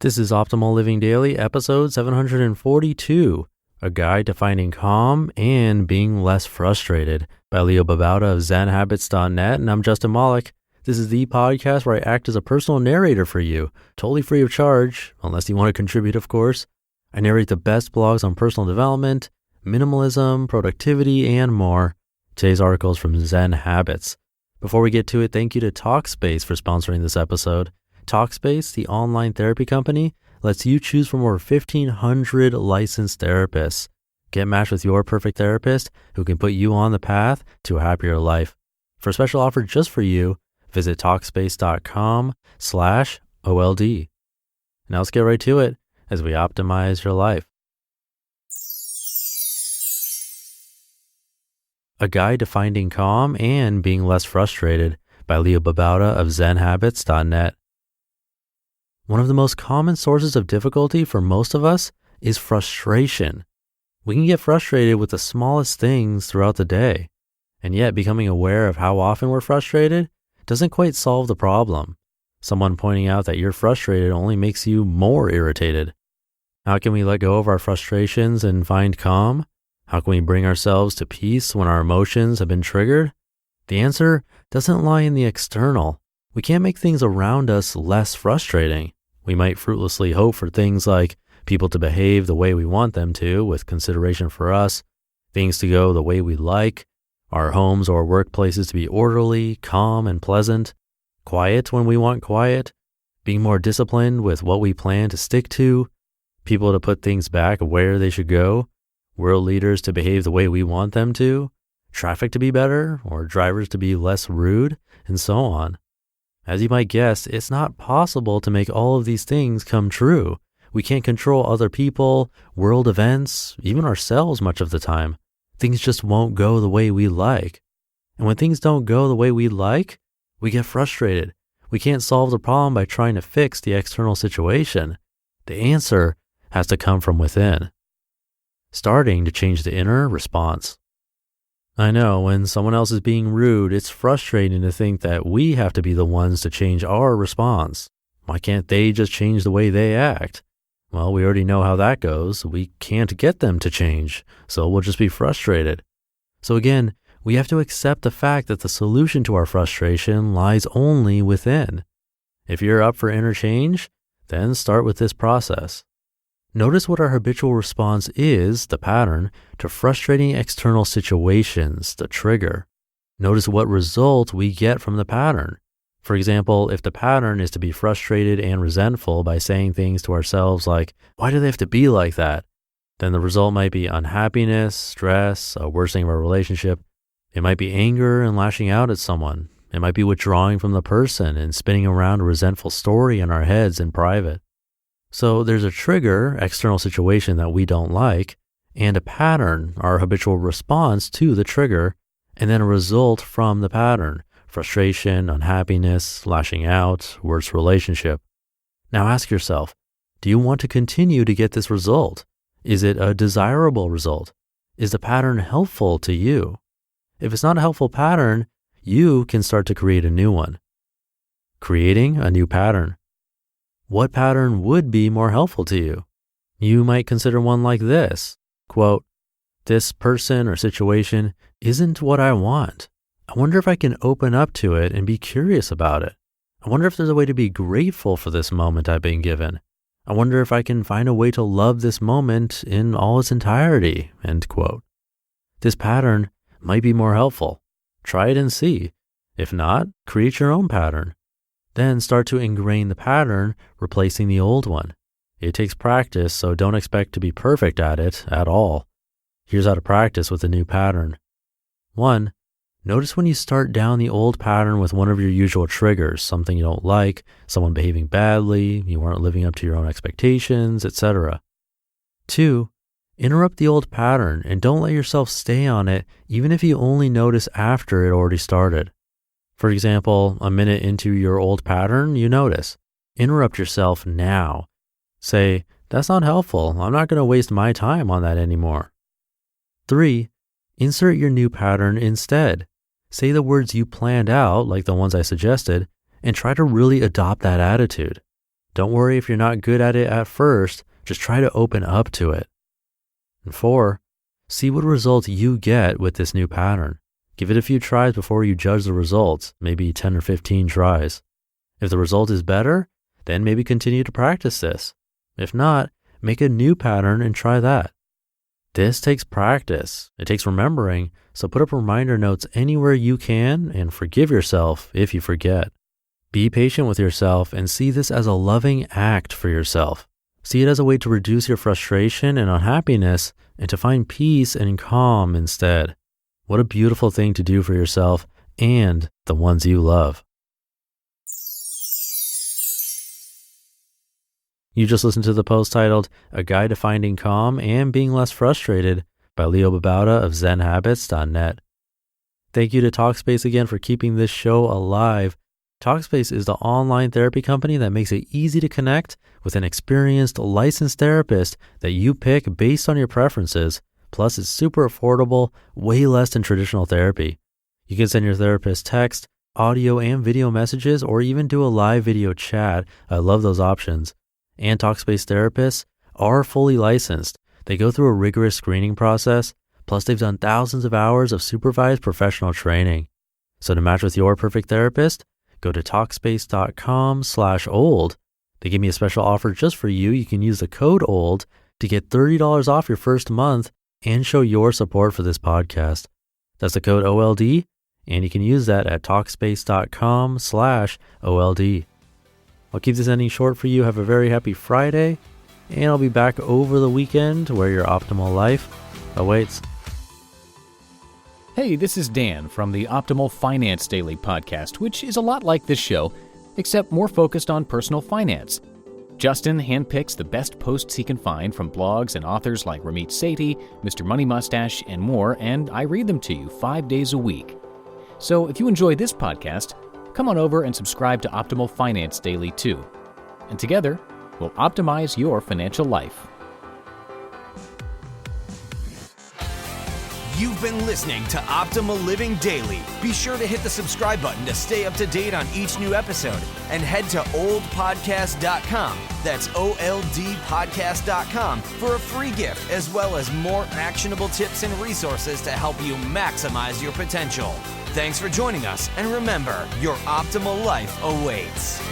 This is Optimal Living Daily, episode 742, A Guide to Finding Calm and Being Less Frustrated by Babauta of Zen Habits, and I'm Justin Malik. This is the podcast where I act as a personal narrator for you, totally free of charge, unless you want to contribute, of course. I narrate the best blogs on personal development, minimalism, productivity, and more. Today's article is from Zen Habits. Before we get to it, thank you to Talkspace for sponsoring this episode. Talkspace, the online therapy company, lets you choose from over 1,500 licensed therapists. Get matched with your perfect therapist who can put you on the path to a happier life. For a special offer just for you, visit Talkspace.com/OLD. Now let's get right to it as we optimize your life. A Guide to Finding Calm and Being Less Frustrated by Babauta of Zen Habits.net. One of the most common sources of difficulty for most of us is frustration. We can get frustrated with the smallest things throughout the day, and yet becoming aware of how often we're frustrated doesn't quite solve the problem. Someone pointing out that you're frustrated only makes you more irritated. How can we let go of our frustrations and find calm? How can we bring ourselves to peace when our emotions have been triggered? The answer doesn't lie in the external. We can't make things around us less frustrating. We might fruitlessly hope for things like people to behave the way we want them to with consideration for us, things to go the way we like, our homes or workplaces to be orderly, calm, and pleasant, quiet when we want quiet, being more disciplined with what we plan to stick to, people to put things back where they should go, world leaders to behave the way we want them to, traffic to be better, or drivers to be less rude, and so on. As you might guess, it's not possible to make all of these things come true. We can't control other people, world events, even ourselves much of the time. Things just won't go the way we like. And when things don't go the way we like, we get frustrated. We can't solve the problem by trying to fix the external situation. The answer has to come from within. Starting to change the inner response. I know when someone else is being rude, it's frustrating to think that we have to be the ones to change our response. Why can't they just change the way they act? Well, we already know how that goes. We can't get them to change, so we'll just be frustrated. So again, we have to accept the fact that the solution to our frustration lies only within. If you're up for inner change, then start with this process. Notice what our habitual response is, the pattern, to frustrating external situations, the trigger. Notice what result we get from the pattern. For example, if the pattern is to be frustrated and resentful by saying things to ourselves like, why do they have to be like that? Then the result might be unhappiness, stress, a worsening of our relationship. It might be anger and lashing out at someone. It might be withdrawing from the person and spinning around a resentful story in our heads in private. So there's a trigger, external situation that we don't like, and a pattern, our habitual response to the trigger, and then a result from the pattern, frustration, unhappiness, lashing out, worse relationship. Now ask yourself, do you want to continue to get this result? Is it a desirable result? Is the pattern helpful to you? If it's not a helpful pattern, you can start to create a new one. Creating a new pattern. What pattern would be more helpful to you? You might consider one like this, quote, this person or situation isn't what I want. I wonder if I can open up to it and be curious about it. I wonder if there's a way to be grateful for this moment I've been given. I wonder if I can find a way to love this moment in all its entirety, end quote. This pattern might be more helpful. Try it and see. If not, create your own pattern. Then start to ingrain the pattern, replacing the old one. It takes practice, so don't expect to be perfect at it at all. Here's how to practice with a new pattern. 1. Notice when you start down the old pattern with one of your usual triggers, something you don't like, someone behaving badly, you aren't living up to your own expectations, etc. 2. Interrupt the old pattern and don't let yourself stay on it, even if you only notice after it already started. For example, a minute into your old pattern, you notice. Interrupt yourself now. Say, that's not helpful. I'm not going to waste my time on that anymore. 3. Insert your new pattern instead. Say the words you planned out, like the ones I suggested, and try to really adopt that attitude. Don't worry if you're not good at it at first, just try to open up to it. And 4, see what results you get with this new pattern. Give it a few tries before you judge the results, maybe 10 or 15 tries. If the result is better, then maybe continue to practice this. If not, make a new pattern and try that. This takes practice. It takes remembering, so put up reminder notes anywhere you can and forgive yourself if you forget. Be patient with yourself and see this as a loving act for yourself. See it as a way to reduce your frustration and unhappiness and to find peace and calm instead. What a beautiful thing to do for yourself and the ones you love. You just listened to the post titled, A Guide to Finding Calm and Being Less Frustrated by Leo Babauta of Zen Habits, and&nbsp. Thank you to Talkspace again for keeping this show alive. Talkspace is the online therapy company that makes it easy to connect with an experienced, licensed therapist that you pick based on your preferences. Plus, it's super affordable, way less than traditional therapy. You can send your therapist text, audio, and video messages, or even do a live video chat. I love those options. And Talkspace therapists are fully licensed. They go through a rigorous screening process. Plus, they've done thousands of hours of supervised professional training. So to match with your perfect therapist, go to Talkspace.com/old. They give me a special offer just for you. You can use the code OLD to get $30 off your first month and show your support for this podcast. That's the code OLD, and you can use that at Talkspace.com/OLD. I'll keep this ending short for you. Have a very happy Friday, and I'll be back over the weekend where your optimal life awaits. Hey, this is Dan from the Optimal Finance Daily podcast, which is a lot like this show, except more focused on personal finance. Justin handpicks the best posts he can find from blogs and authors like Ramit Sethi, Mr. Money Mustache, and more, and I read them to you 5 days a week. So if you enjoy this podcast, come on over and subscribe to Optimal Finance Daily too. And together, we'll optimize your financial life. You've been listening to Optimal Living Daily. Be sure to hit the subscribe button to stay up to date on each new episode and head to oldpodcast.com. That's OLDpodcast.com for a free gift as well as more actionable tips and resources to help you maximize your potential. Thanks for joining us, and remember, your optimal life awaits.